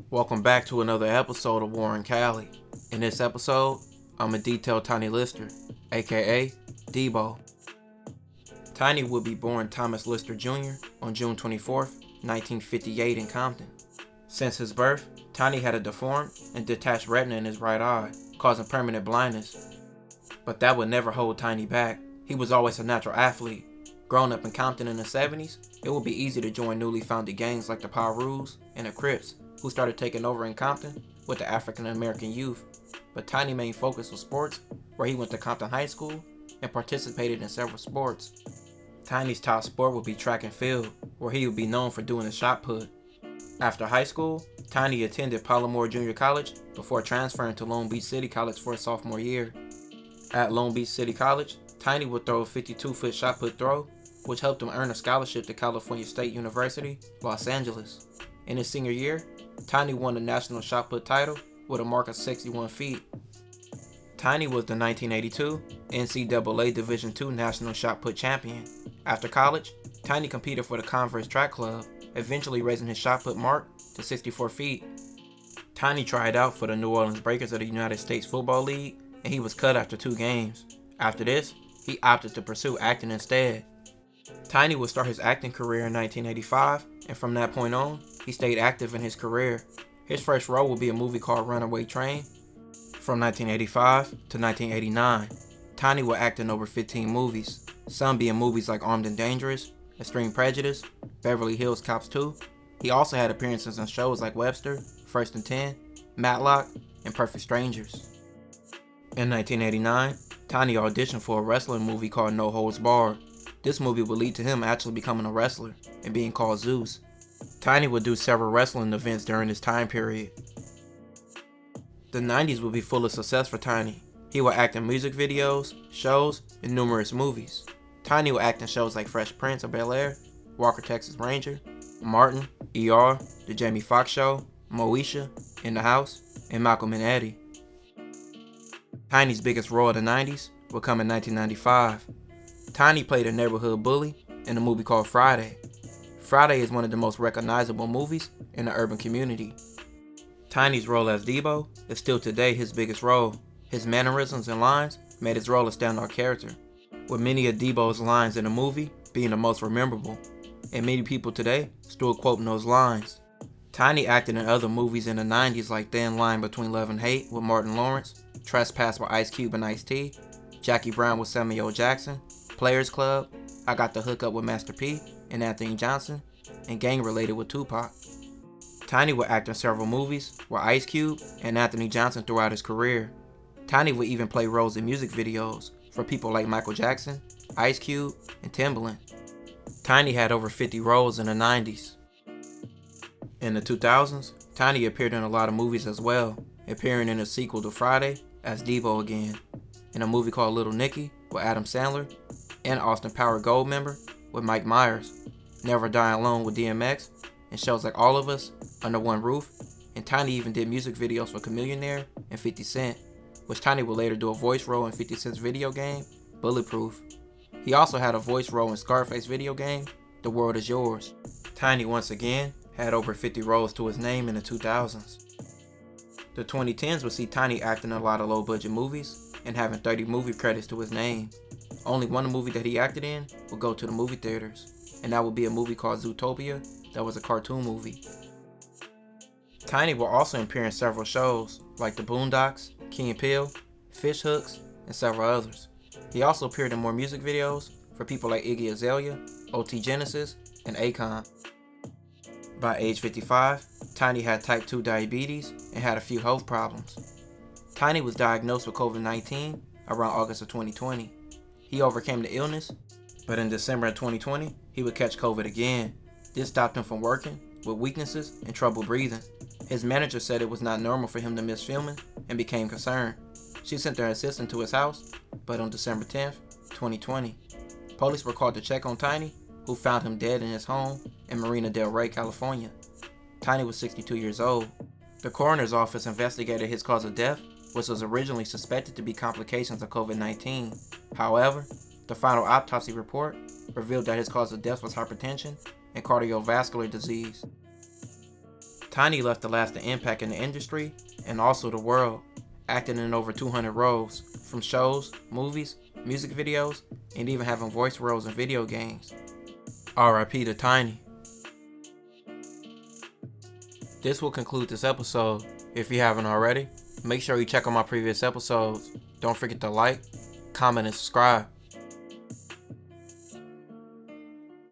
Welcome back to another episode of Warren Cali. In this episode, I'm going to detail Tiny Lister, aka Deebo. Tiny would be born Thomas Lister Jr. on June 24th, 1958 in Compton. Since his birth, Tiny had a deformed and detached retina in his right eye, causing permanent blindness. But that would never hold Tiny back. He was always a natural athlete. Growing up in Compton in the 70s, it would be easy to join newly founded gangs like the Pirus and the Crips, who started taking over in Compton with the African American youth. But Tiny's main focus was sports, where he went to Compton High School and participated in several sports. Tiny's top sport would be track and field, where he would be known for doing the shot put. After high school, Tiny attended Palomar Junior College before transferring to Long Beach City College for his sophomore year. At Long Beach City College, Tiny would throw a 52-foot shot put throw, which helped him earn a scholarship to California State University, Los Angeles. In his senior year, Tiny won the national shot put title with a mark of 61 feet. Tiny was the 1982 NCAA Division II National Shot Put Champion. After college, Tiny competed for the Converse Track Club, eventually raising his shot put mark to 64 feet. Tiny tried out for the New Orleans Breakers of the United States Football League, and he was cut after 2 games. After this, he opted to pursue acting instead. Tiny would start his acting career in 1985, and from that point on, he stayed active in his career. His first role would be a movie called Runaway Train. From 1985 to 1989, Tiny would act in over 15 movies, some being movies like Armed and Dangerous, Extreme Prejudice, Beverly Hills Cops 2. He also had appearances on shows like Webster, First and 10, Matlock, and Perfect Strangers. In 1989, Tiny auditioned for a wrestling movie called No Holds Barred. This movie would lead to him actually becoming a wrestler and being called Zeus. Tiny would do several wrestling events during this time period. The 90s would be full of success for Tiny. He would act in music videos, shows, and numerous movies. Tiny would act in shows like Fresh Prince of Bel-Air, Walker Texas Ranger, Martin, ER, The Jamie Foxx Show, Moesha, In the House, and Malcolm and Eddie. Tiny's biggest role of the 90s would come in 1995. Tiny played a neighborhood bully in a movie called Friday. Friday is one of the most recognizable movies in the urban community. Tiny's role as Deebo is still today his biggest role. His mannerisms and lines made his role a standout character, with many of Deebo's lines in the movie being the most memorable, and many people today still quoting those lines. Tiny acted in other movies in the 90s like Thin Line Between Love and Hate with Martin Lawrence, Trespass with Ice Cube and Ice-T, Jackie Brown with Samuel L. Jackson, Players Club, I Got the Hookup with Master P and Anthony Johnson, and Gang Related with Tupac. Tiny would act in several movies with Ice Cube and Anthony Johnson throughout his career. Tiny would even play roles in music videos for people like Michael Jackson, Ice Cube, and Timbaland. Tiny had over 50 roles in the 90s. In the 2000s, Tiny appeared in a lot of movies as well, appearing in a sequel to Friday as Deebo again, in a movie called Little Nicky with Adam Sandler, and Austin Power Goldmember with Mike Myers, Never Die Alone with DMX, and shows like All of Us, Under One Roof, and Tiny even did music videos for Chamillionaire and 50 Cent, which Tiny would later do a voice role in 50 Cent's video game, Bulletproof. He also had a voice role in Scarface video game, The World Is Yours. Tiny once again had over 50 roles to his name in the 2000s. The 2010s would see Tiny acting in a lot of low-budget movies and having 30 movie credits to his name. Only one movie that he acted in would go to the movie theaters, and that would be a movie called Zootopia that was a cartoon movie. Tiny will also appear in several shows like The Boondocks, Key and Peele, Fish Hooks, and several others. He also appeared in more music videos for people like Iggy Azalea, OT Genesis, and Akon. By age 55, Tiny had type 2 diabetes and had a few health problems. Tiny was diagnosed with COVID-19 around August of 2020. He overcame the illness, but in December of 2020, he would catch COVID again. This stopped him from working with weaknesses and trouble breathing. His manager said it was not normal for him to miss filming and became concerned. She sent their assistant to his house, but on December 10th, 2020, police were called to check on Tiny, who found him dead in his home in Marina Del Rey, California. Tiny was 62 years old. The coroner's office investigated his cause of death, which was originally suspected to be complications of COVID-19. However, the final autopsy report revealed that his cause of death was hypertension and cardiovascular disease. Tiny left a lasting impact in the industry and also the world, acting in over 200 roles, from shows, movies, music videos, and even having voice roles in video games. R.I.P. to Tiny. This will conclude this episode. If you haven't already, make sure you check out my previous episodes. Don't forget to like, comment, and subscribe.